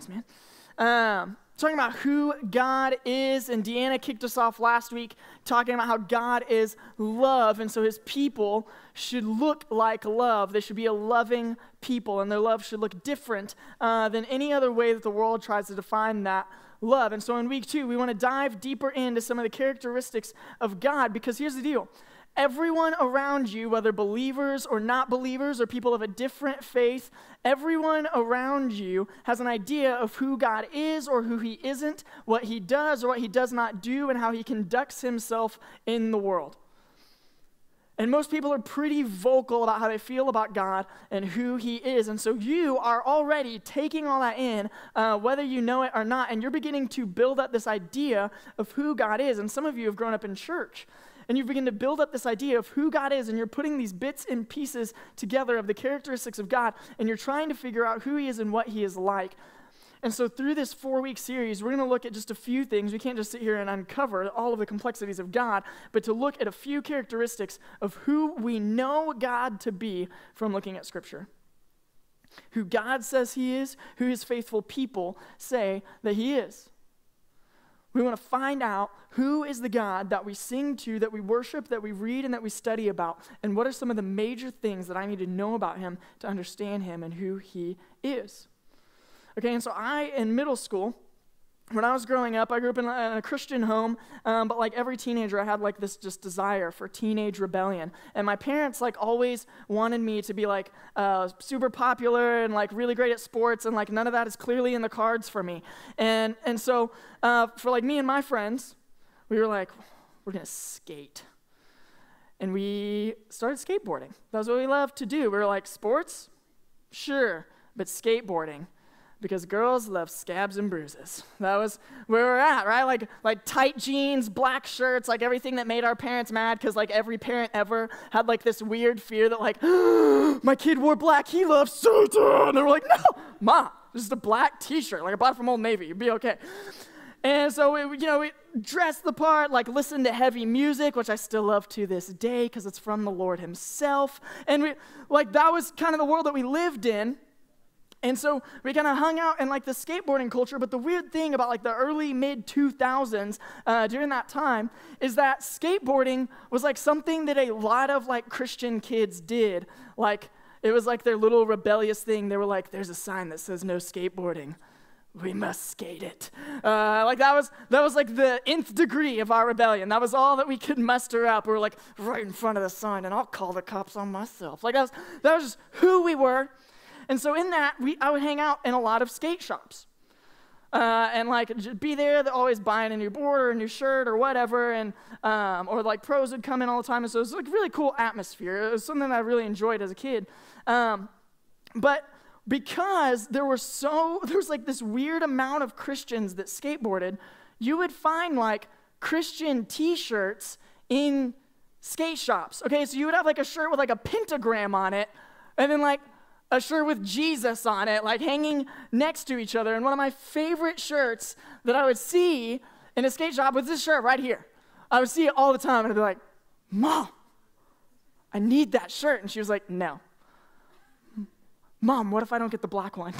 man. Talking about who God is, and Deanna kicked us off last week talking about how God is love, and so his people should look like love. They should be a loving people, and their love should look different than any other way that the world tries to define that love. And so in week 2, we want to dive deeper into some of the characteristics of God, because here's the deal. Everyone around you, whether believers or not believers or people of a different faith, everyone around you has an idea of who God is or who he isn't, what he does or what he does not do, and how he conducts himself in the world. And most people are pretty vocal about how they feel about God and who he is. And so you are already taking all that in, whether you know it or not, and you're beginning to build up this idea of who God is. And some of you have grown up in church, and you begin to build up this idea of who God is, and you're putting these bits and pieces together of the characteristics of God, and you're trying to figure out who he is and what he is like. And so through this 4-week series, we're going to look at just a few things. We can't just sit here and uncover all of the complexities of God, but to look at a few characteristics of who we know God to be from looking at Scripture. Who God says he is, who his faithful people say that he is. We want to find out who is the God that we sing to, that we worship, that we read, and that we study about, and what are some of the major things that I need to know about him to understand him and who he is. Okay, and so in middle school, when I was growing up, I grew up in a Christian home, but like every teenager, I had like this just desire for teenage rebellion. And my parents like always wanted me to be like super popular and like really great at sports, and like none of that is clearly in the cards for me. And so for like me and my friends, we were like, we're gonna skate. And we started skateboarding. That was what we loved to do. We were like, sports? Sure, but skateboarding. Because girls love scabs and bruises. That was where we're at, right? Like tight jeans, black shirts, like everything that made our parents mad, because like every parent ever had like this weird fear that like, my kid wore black, he loves Satan. And they were like, no, Mom, this is a black t-shirt, like I bought it from Old Navy, you'd be okay. And so, we dressed the part, like listened to heavy music, which I still love to this day because it's from the Lord himself. And that was kind of the world that we lived in. And so we kind of hung out in like the skateboarding culture, but the weird thing about like the early mid-2000s during that time is that skateboarding was like something that a lot of like Christian kids did. Like it was like their little rebellious thing. They were like, there's a sign that says no skateboarding. We must skate it. Like that was like the nth degree of our rebellion. That was all that we could muster up. We were like right in front of the sign, and I'll call the cops on myself. Like that was just who we were. And so in that, I would hang out in a lot of skate shops. And like just be there, always buying a new board or a new shirt or whatever, and or like pros would come in all the time. And so it was like really cool atmosphere. It was something that I really enjoyed as a kid. But because there was like this weird amount of Christians that skateboarded, you would find like Christian t-shirts in skate shops. Okay, so you would have like a shirt with like a pentagram on it, and then like a shirt with Jesus on it, like hanging next to each other. And one of my favorite shirts that I would see in a skate shop was this shirt right here. I would see it all the time, and I'd be like, Mom, I need that shirt. And she was like, no. Mom, what if I don't get the black one?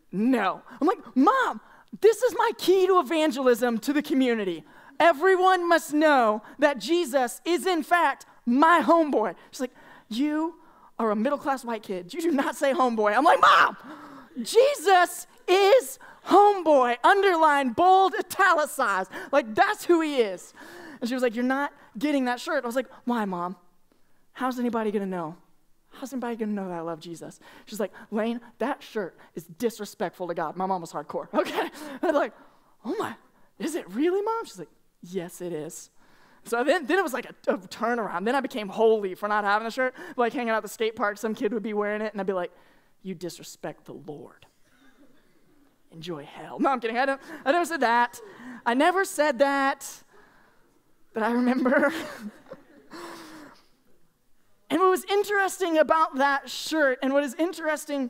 No. I'm like, Mom, this is my key to evangelism to the community. Everyone must know that Jesus is in fact my homeboy. She's like, you are a middle-class white kid. You do not say homeboy. I'm like, Mom, Jesus is homeboy. Underlined, bold, italicized. Like, that's who he is. And she was like, you're not getting that shirt. I was like, why, Mom? How's anybody going to know? How's anybody going to know that I love Jesus? She's like, Lane, that shirt is disrespectful to God. My mom was hardcore. Okay. And I'm like, oh my, is it really, Mom? She's like, yes, it is. So then it was like a turnaround. Then I became holy for not having the shirt. Like hanging out at the skate park, some kid would be wearing it, and I'd be like, you disrespect the Lord. Enjoy hell. No, I'm kidding. I never said that. I never said that. But I remember. And what was interesting about that shirt, and what is interesting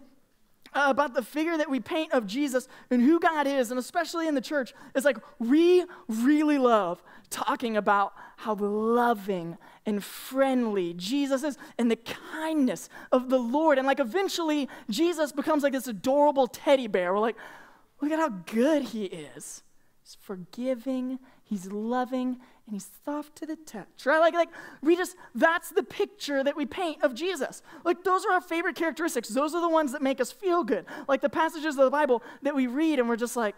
about the figure that we paint of Jesus and who God is, and especially in the church, is like we really love talking about how loving and friendly Jesus is and the kindness of the Lord. And like eventually Jesus becomes like this adorable teddy bear. We're like, look at how good he is. He's forgiving, he's loving, and he's soft to the touch, right? Like that's the picture that we paint of Jesus. Like, those are our favorite characteristics. Those are the ones that make us feel good. Like the passages of the Bible that we read and we're just like,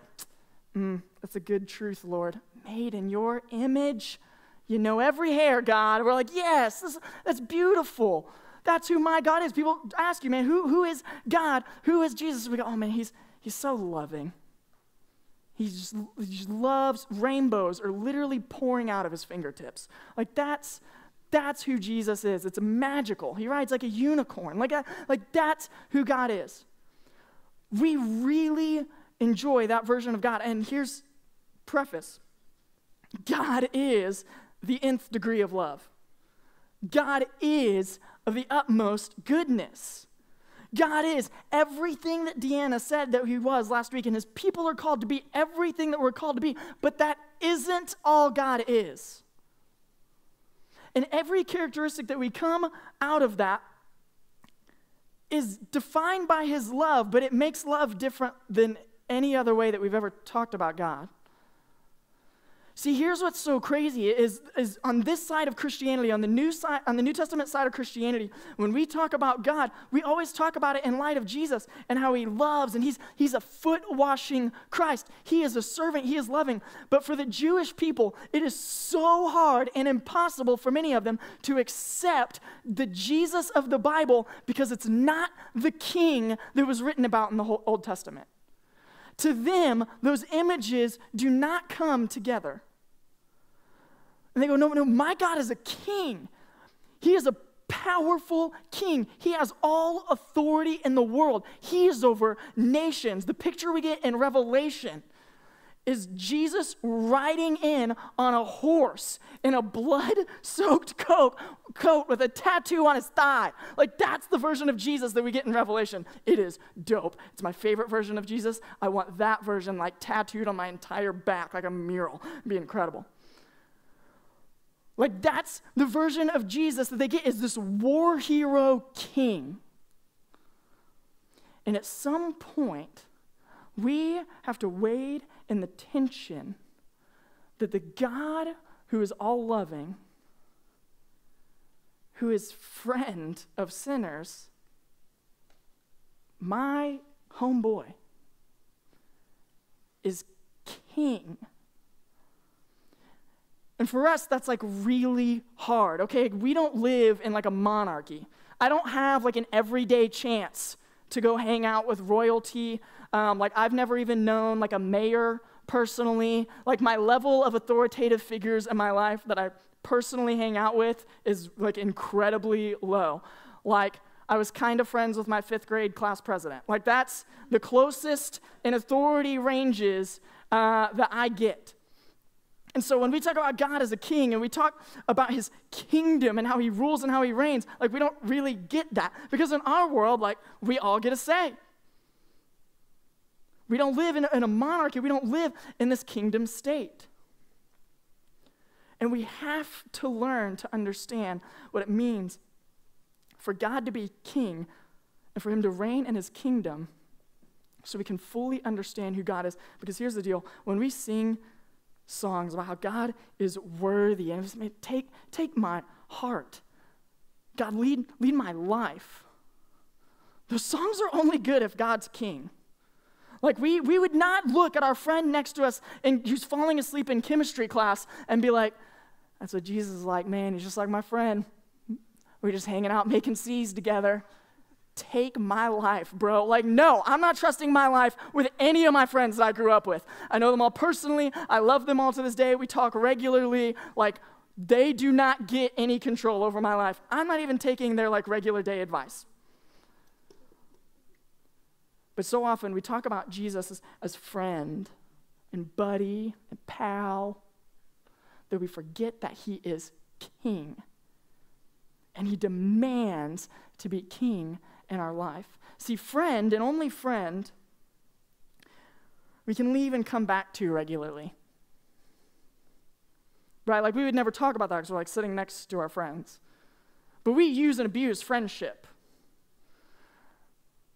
that's a good truth, Lord. Made in your image. You know every hair, God. We're like, yes, that's beautiful. That's who my God is. People ask you, man, who is God? Who is Jesus? We go, oh man, he's so loving. He just loves rainbows are literally pouring out of his fingertips. Like that's who Jesus is. It's magical. He rides like a unicorn. Like that's who God is. We really enjoy that version of God. And here's preface. God is the nth degree of love. God is of the utmost goodness. God is everything that Deanna said that he was last week, and his people are called to be everything that we're called to be, but that isn't all God is. And every characteristic that we come out of that is defined by his love, but it makes love different than any other way that we've ever talked about God. See, here's what's so crazy is on this side of Christianity, on the New Testament side of Christianity, when we talk about God, we always talk about it in light of Jesus and how he loves, and he's a foot-washing Christ. He is a servant, he is loving. But for the Jewish people, it is so hard and impossible for many of them to accept the Jesus of the Bible because it's not the king that was written about in the whole Old Testament. To them, those images do not come together. And they go, no, my God is a king. He is a powerful king. He has all authority in the world. He is over nations. The picture we get in Revelation is Jesus riding in on a horse in a blood-soaked coat with a tattoo on his thigh. Like, that's the version of Jesus that we get in Revelation. It is dope. It's my favorite version of Jesus. I want that version, like, tattooed on my entire back like a mural. It'd be incredible. Like, that's the version of Jesus that they get, is this war hero king. And at some point, we have to wade in the tension that the God who is all loving, who is friend of sinners, my homeboy, is king. And for us, that's like really hard, okay? We don't live in like a monarchy. I don't have like an everyday chance to go hang out with royalty. Like, I've never even known like a mayor personally. Like, my level of authoritative figures in my life that I personally hang out with is like incredibly low. Like, I was kind of friends with my 5th grade class president. Like, that's the closest in authority ranges that I get. And so when we talk about God as a king and we talk about his kingdom and how he rules and how he reigns, like, we don't really get that. Because in our world, like, we all get a say. We don't live in a monarchy. We don't live in this kingdom state. And we have to learn to understand what it means for God to be king and for him to reign in his kingdom so we can fully understand who God is. Because here's the deal. When we sing songs about how God is worthy and take my heart, God, lead my life, those songs are only good if God's king. Like, we would not look at our friend next to us and who's falling asleep in chemistry class and be like, that's what Jesus is like, man. He's just like my friend. We're just hanging out making C's together. Take my life, bro. Like, no, I'm not trusting my life with any of my friends that I grew up with. I know them all personally. I love them all to this day. We talk regularly. Like, they do not get any control over my life. I'm not even taking their, like, regular day advice. But so often we talk about Jesus as friend and buddy and pal that we forget that he is king. And he demands to be king in our life. See, friend and only friend, we can leave and come back to regularly. Right? Like, we would never talk about that because we're like sitting next to our friends. But we use and abuse friendship.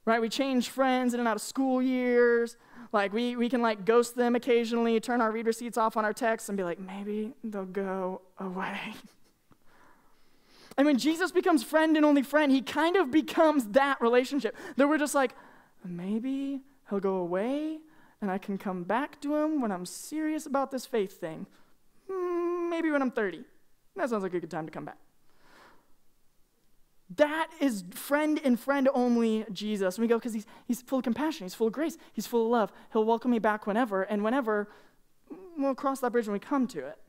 Right? We change friends in and out of school years. Like, we can like ghost them occasionally, turn our read receipts off on our texts and be like, maybe they'll go away. And when Jesus becomes friend and only friend, he kind of becomes that relationship. That we're just like, maybe he'll go away and I can come back to him when I'm serious about this faith thing. Maybe when I'm 30. That sounds like a good time to come back. That is friend and friend only Jesus. And we go, because he's full of compassion, he's full of grace, he's full of love. He'll welcome me back whenever, and whenever, we'll cross that bridge when we come to it.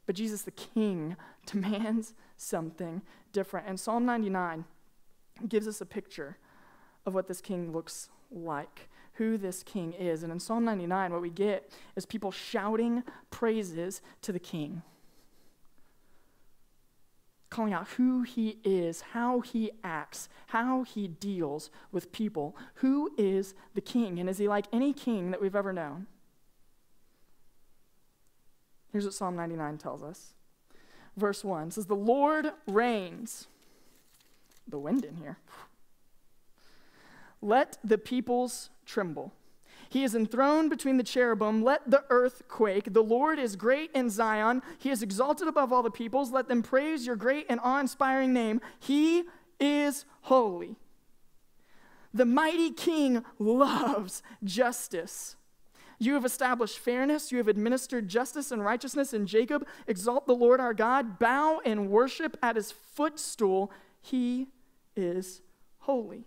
But Jesus the King demands something different. And Psalm 99 gives us a picture of what this king looks like, who this king is. And in Psalm 99, what we get is people shouting praises to the king, calling out who he is, how he acts, how he deals with people. Who is the king? And is he like any king that we've ever known? Here's what Psalm 99 tells us. Verse 1 says, "The Lord reigns." The wind in here. "Let the peoples tremble. He is enthroned between the cherubim. Let the earth quake. The Lord is great in Zion. He is exalted above all the peoples. Let them praise your great and awe-inspiring name. He is holy." The mighty king loves justice. You have established fairness. You have administered justice and righteousness in Jacob. Exalt the Lord our God. Bow and worship at his footstool. He is holy.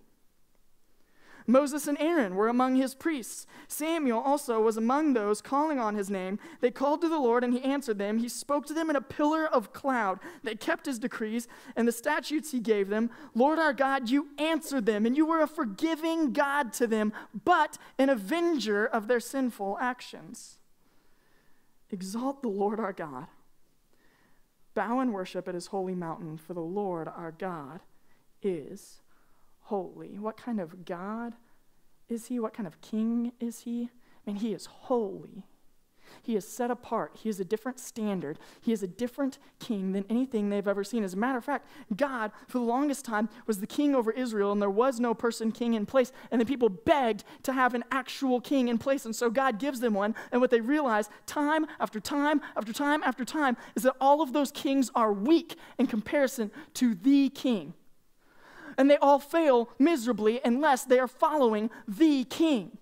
Moses and Aaron were among his priests. Samuel also was among those calling on his name. They called to the Lord, and he answered them. He spoke to them in a pillar of cloud. They kept his decrees and the statutes he gave them. Lord our God, you answered them, and you were a forgiving God to them, but an avenger of their sinful actions. Exalt the Lord our God. Bow and worship at his holy mountain, for the Lord our God is holy. What kind of God is he? What kind of king is he? Man, he is holy. He is set apart. He is a different standard. He is a different king than anything they've ever seen. As a matter of fact, God, for the longest time, was the king over Israel, and there was no person king in place, and the people begged to have an actual king in place, and so God gives them one, and what they realize time after time after time after time is that all of those kings are weak in comparison to the king. And they all fail miserably unless they are following the king.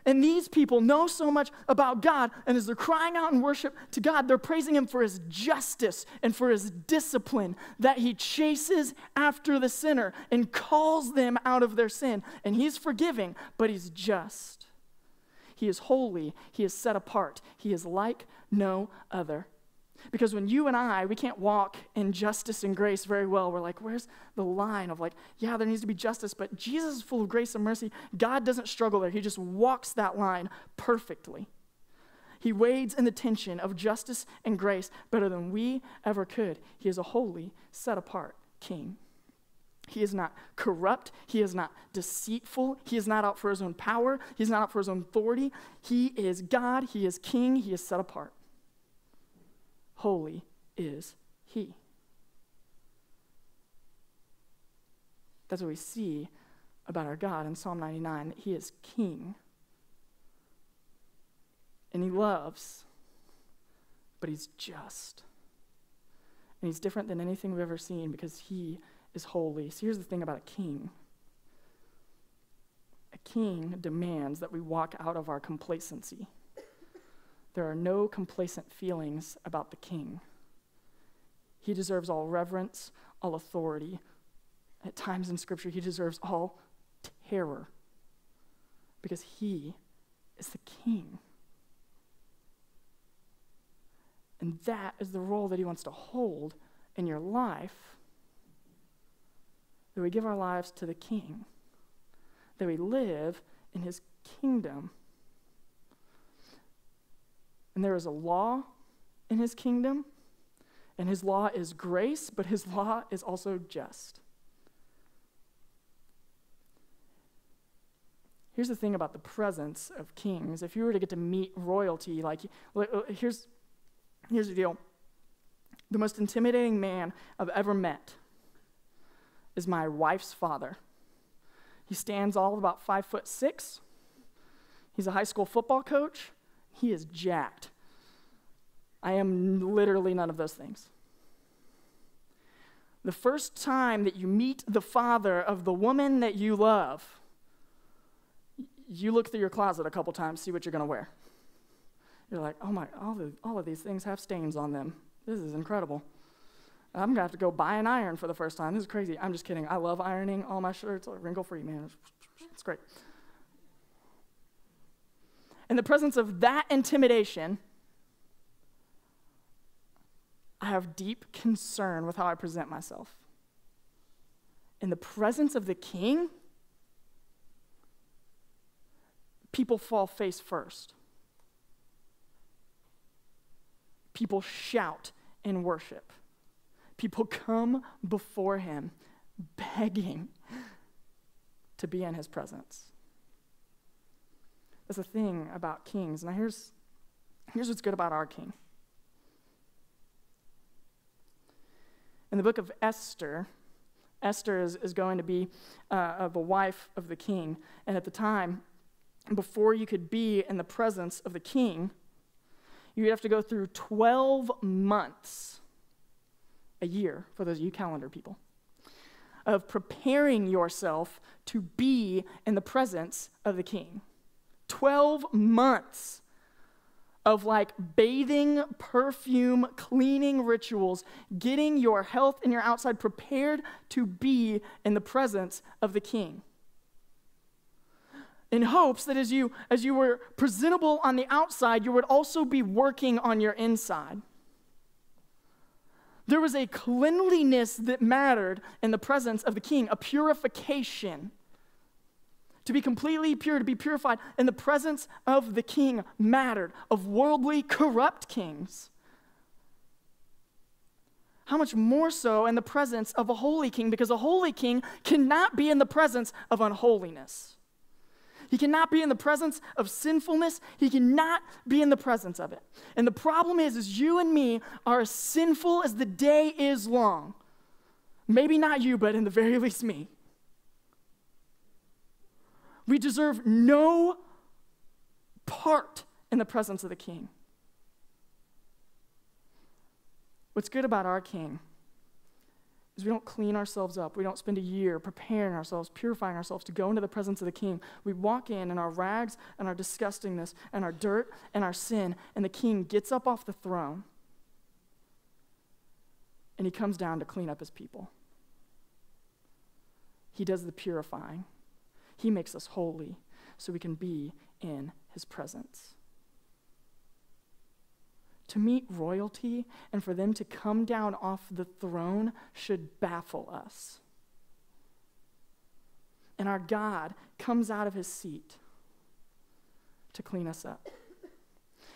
And these people know so much about God, and as they're crying out in worship to God, they're praising him for his justice and for his discipline, that he chases after the sinner and calls them out of their sin. And he's forgiving, but he's just. He is holy. He is set apart. He is like no other. Because when you and I, we can't walk in justice and grace very well. We're like, where's the line of like, yeah, there needs to be justice, but Jesus is full of grace and mercy. God doesn't struggle there. He just walks that line perfectly. He wades in the tension of justice and grace better than we ever could. He is a holy, set-apart king. He is not corrupt. He is not deceitful. He is not out for his own power. He is not out for his own authority. He is God. He is king. He is set apart. Holy is he. That's what we see about our God in Psalm 99. He is king. And he loves, but he's just. And he's different than anything we've ever seen because he is holy. So here's the thing about a king. A king demands that we walk out of our complacency. There are no complacent feelings about the king. He deserves all reverence, all authority. At times in Scripture, he deserves all terror because he is the king. And that is the role that he wants to hold in your life, that we give our lives to the king, that we live in his kingdom. And there is a law in his kingdom, and his law is grace, but his law is also just. Here's the thing about the presence of kings. If you were to get to meet royalty, here's the deal. The most intimidating man I've ever met is my wife's father. He stands all of about 5'6". He's a high school football coach. He is jacked. I am literally none of those things. The first time that you meet the father of the woman that you love, you look through your closet a couple times, see what you're going to wear. You're like, oh my, all of these things have stains on them. This is incredible. I'm going to have to go buy an iron for the first time. This is crazy. I'm just kidding. I love ironing all my shirts. Wrinkle-free, man. It's great. In the presence of that intimidation, I have deep concern with how I present myself. In the presence of the king, people fall face first. People shout in worship. People come before him begging to be in his presence. That's the thing about kings. Now here's what's good about our king. In the book of Esther, Esther is going to be the wife of the king. And at the time, before you could be in the presence of the king, you'd have to go through 12 months, a year for those of you calendar people, of preparing yourself to be in the presence of the king. 12 months of bathing, perfume, cleaning rituals, getting your health and your outside prepared to be in the presence of the king. In hopes that as you were presentable on the outside, you would also be working on your inside. There was a cleanliness that mattered in the presence of the king, a purification. To be completely pure, to be purified in the presence of the king mattered, of worldly, corrupt kings. How much more so in the presence of a holy king? Because a holy king cannot be in the presence of unholiness. He cannot be in the presence of sinfulness. He cannot be in the presence of it. And the problem is you and me are as sinful as the day is long. Maybe not you, but in the very least me. We deserve no part in the presence of the king. What's good about our king is we don't clean ourselves up. We don't spend a year preparing ourselves, purifying ourselves to go into the presence of the king. We walk in our rags and our disgustingness and our dirt and our sin, and the king gets up off the throne and he comes down to clean up his people. He does the purifying. He makes us holy so we can be in his presence. To meet royalty and for them to come down off the throne should baffle us. And our God comes out of his seat to clean us up.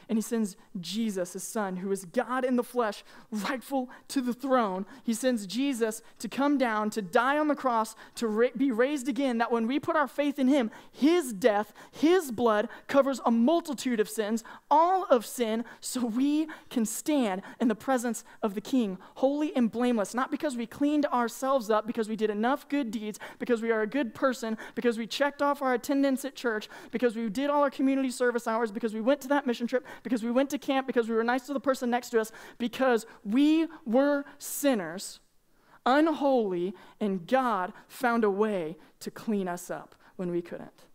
And he sends Jesus, his son, who is God in the flesh, rightful to the throne. He sends Jesus to come down, to die on the cross, to be raised again, that when we put our faith in him, his death, his blood covers a multitude of sins, all of sin, so we can stand in the presence of the King, holy and blameless, not because we cleaned ourselves up, because we did enough good deeds, because we are a good person, because we checked off our attendance at church, because we did all our community service hours, because we went to that mission trip, because we went to camp, because we were nice to the person next to us, because we were sinners, unholy, and God found a way to clean us up when we couldn't.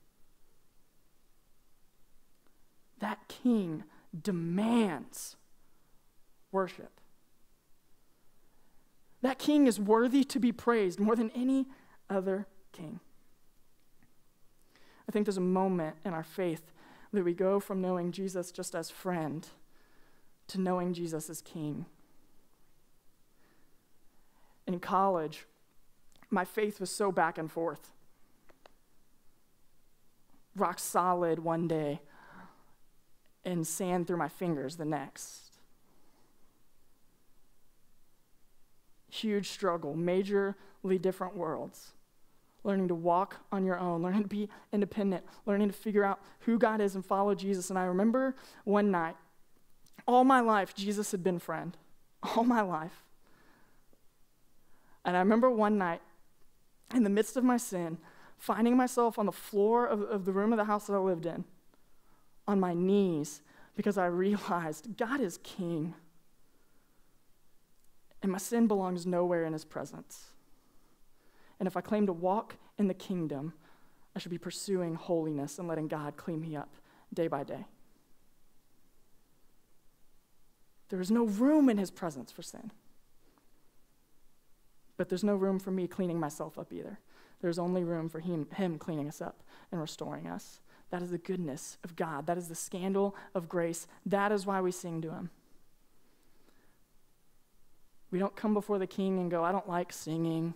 That King demands worship. That King is worthy to be praised more than any other king. I think there's a moment in our faith that we go from knowing Jesus just as friend to knowing Jesus as king. In college, my faith was so back and forth. Rock solid one day and sand through my fingers the next. Huge struggle, majorly different worlds. learning to walk on your own, learning to be independent, learning to figure out who God is and follow Jesus. And I remember one night, all my life, Jesus had been friend. All my life. And I remember one night, in the midst of my sin, finding myself on the floor of the room of the house that I lived in, on my knees, because I realized God is king. And my sin belongs nowhere in his presence. And if I claim to walk in the kingdom, I should be pursuing holiness and letting God clean me up day by day. There is no room in his presence for sin. But there's no room for me cleaning myself up either. There's only room for him cleaning us up and restoring us. That is the goodness of God. That is the scandal of grace. That is why we sing to him. We don't come before the king and go, I don't like singing.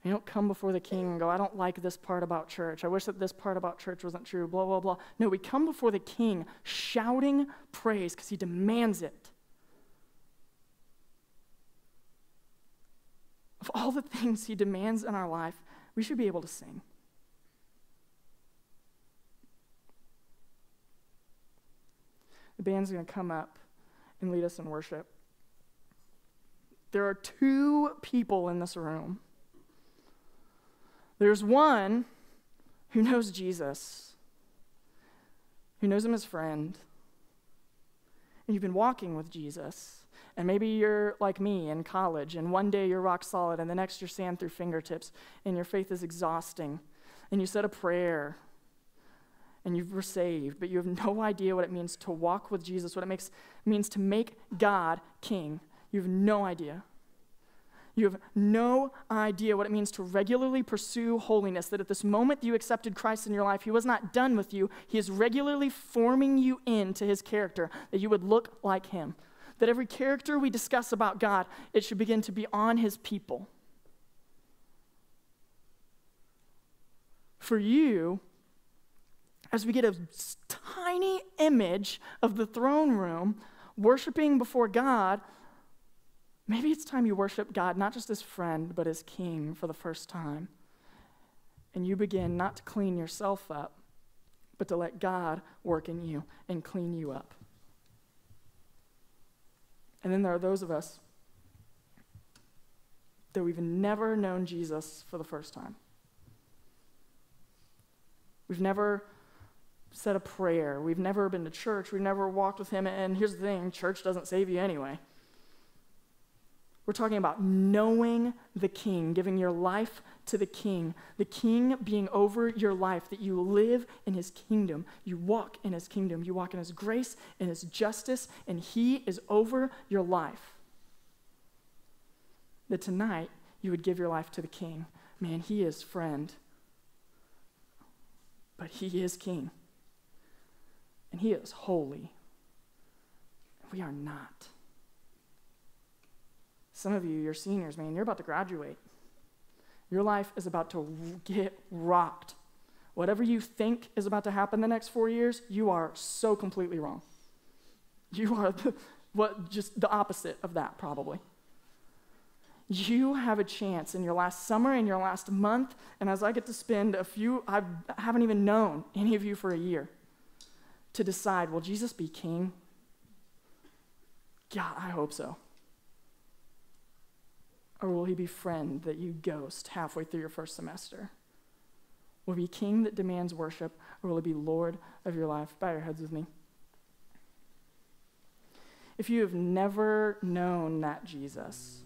We don't come before the king and go, I don't like this part about church. I wish that this part about church wasn't true, blah, blah, blah. No, we come before the king shouting praise because he demands it. Of all the things he demands in our life, we should be able to sing. The band's going to come up and lead us in worship. There are two people in this room. There's one who knows Jesus, who knows him as friend, and you've been walking with Jesus, and maybe you're like me in college, and one day you're rock solid, and the next you're sand through fingertips, and your faith is exhausting, and you said a prayer, and you were saved, but you have no idea what it means to walk with Jesus, what it means to make God king. You have no idea. You have no idea what it means to regularly pursue holiness, that at this moment that you accepted Christ in your life, he was not done with you. He is regularly forming you into his character, that you would look like him. That every character we discuss about God, it should begin to be on his people. For you, as we get a tiny image of the throne room, worshiping before God, maybe it's time you worship God not just as friend, but as king for the first time. And you begin not to clean yourself up, but to let God work in you and clean you up. And then there are those of us that we've never known Jesus for the first time. We've never said a prayer. We've never been to church. We've never walked with him. And here's the thing, church doesn't save you anyway. We're talking about knowing the king, giving your life to the king being over your life, that you live in his kingdom. You walk in his kingdom. You walk in his grace and his justice, and he is over your life. That tonight you would give your life to the king. Man, he is friend, but he is king. And he is holy. We are not. Some of you, you're seniors, man, you're about to graduate. Your life is about to get rocked. Whatever you think is about to happen the next 4 years, you are so completely wrong. You are just the opposite of that, probably. You have a chance in your last summer, in your last month, and as I get to spend I haven't even known any of you for a year, to decide, will Jesus be king? God, I hope so. Or will he be friend that you ghost halfway through your first semester? Will he be king that demands worship, or will he be Lord of your life? Bow your heads with me. If you have never known that Jesus,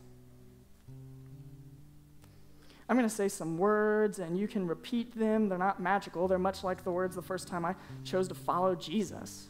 I'm going to say some words, and you can repeat them. They're not magical. They're much like the words the first time I chose to follow Jesus.